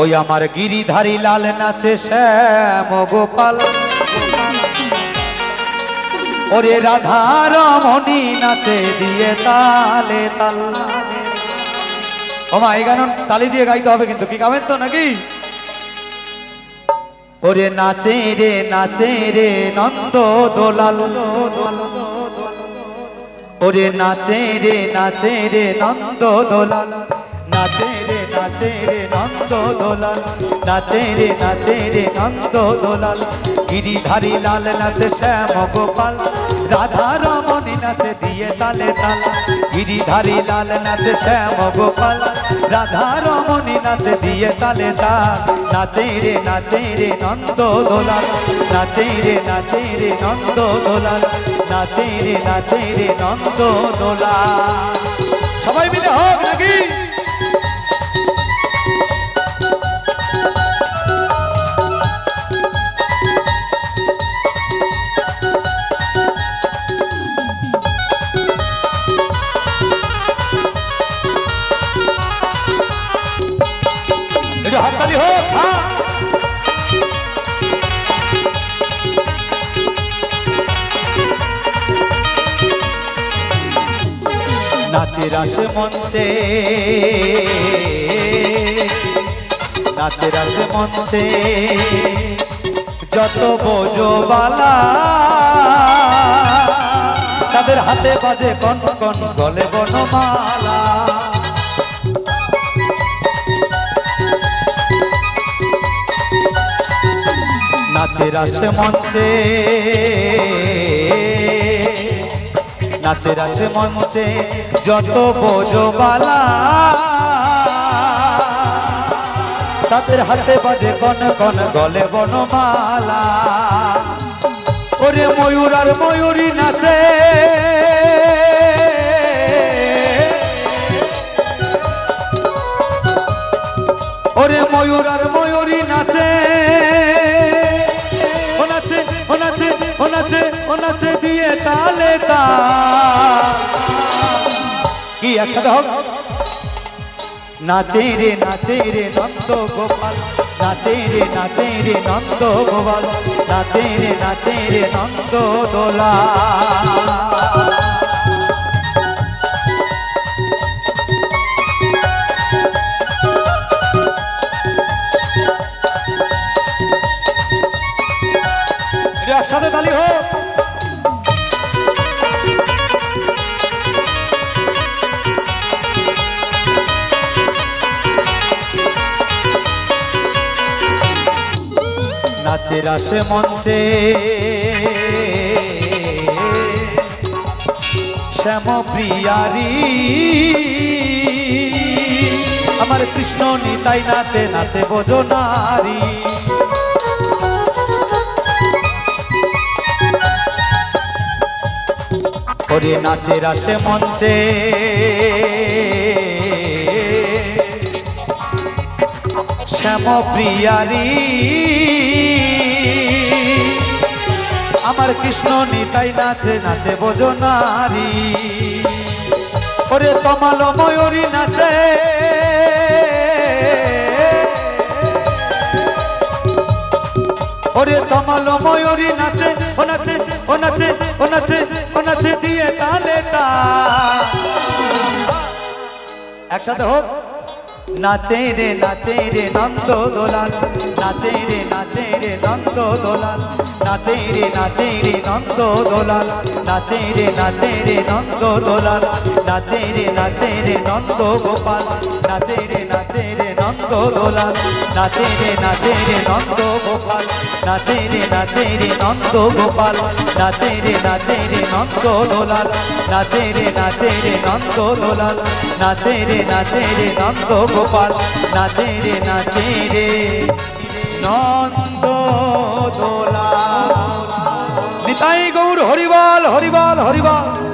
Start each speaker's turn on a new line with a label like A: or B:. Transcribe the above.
A: ওই আমার গিরিধারী লাল নাচে শ্যাম গোপাল, ওরে রাধা রমণী নাচে দিয়ে তালে তাল। ওমা এই গান তালি দিয়ে গাইতে হবে কিন্তু, কি গাবেন তো নাকি? ওরে নাচে রে নন্দ দোলাল, ওরে নাচে রে নন্দ দোলাল, নাচে রে নন্দ দোলাল, নাচে রে নন্দ দোলাল। গিরিধারী লাল নাচে শ্যাম গোপাল, রাধা রমণী নাচে দিয়ে তালে তাল। গিরিধারী লাল নাচে শ্যাম গোপাল, রাধা রমণী নাচে দিয়ে তালে তাল। নাচে রে নন্দ দোলাল, নাচে রে নন্দ দোলাল, নাচে রে নন্দ দোলাল। সবাই মিলে হোক নাকি? হাততালি হোক। নাচে রাস মঞ্চে, নাচে রাস মঞ্চে যত বোঝবালা, তাদের হাতে বাজে কন কন গলে বনমালা। নাচে রাস মঞ্চে, নাচে রাস মঞ্চে যত বোঝবালা, তাদের হাতে বাজে কন কন গলে বনমালা। ওরে ময়ূর আর ময়ূরী নাচে, ওরে ময়ূর আর ময়ূরী নাচে, নাচে দিয়ে তালে তাল। কি একসাথে হোক? নাচে রে নন্দ গোপাল, নাচে রে নন্দ গোপাল, নাচে রে নন্দ দোলাল। একসাথে তালি হোক। নাচে রাস মঞ্চে শ্যাম প্রিয়ারি, আমার কৃষ্ণ নিতাই নাচে নাচে বোঝো নারী। ওরে নাচে রাস মঞ্চে শ্যাম প্রিয়ারি, আমার কৃষ্ণ নিতাই নাচে নাচে বোঝো নারী। ওরে তমাল ময়ূরী নাচে, ওরে তমাল ময়ূরী নাচে, ও নাচে ও নাচে ও নাচে ও নাচে দিয়ে তালে তাল। একসাথে হোক। নাচে রে নন্দ দোলাল, নাচে রে নন্দ দোলাল, নাচে রে নন্দ দোলাল, নাচে রে নন্দ দোলাল, নাচে রে নন্দ গোপাল, নাচে রে নন্দ দোলাল, নাচে রে নন্দ গোপাল, নাচে রে নন্দ গোপাল, নাচে রে নন্দ দোলাল, নাচে রে নন্দ দোলাল, নাচে রে নন্দ গোপাল, নাচে রে নন্দ দোলাল। নিতাই গৌর হরিবল হরিবল হরিবল।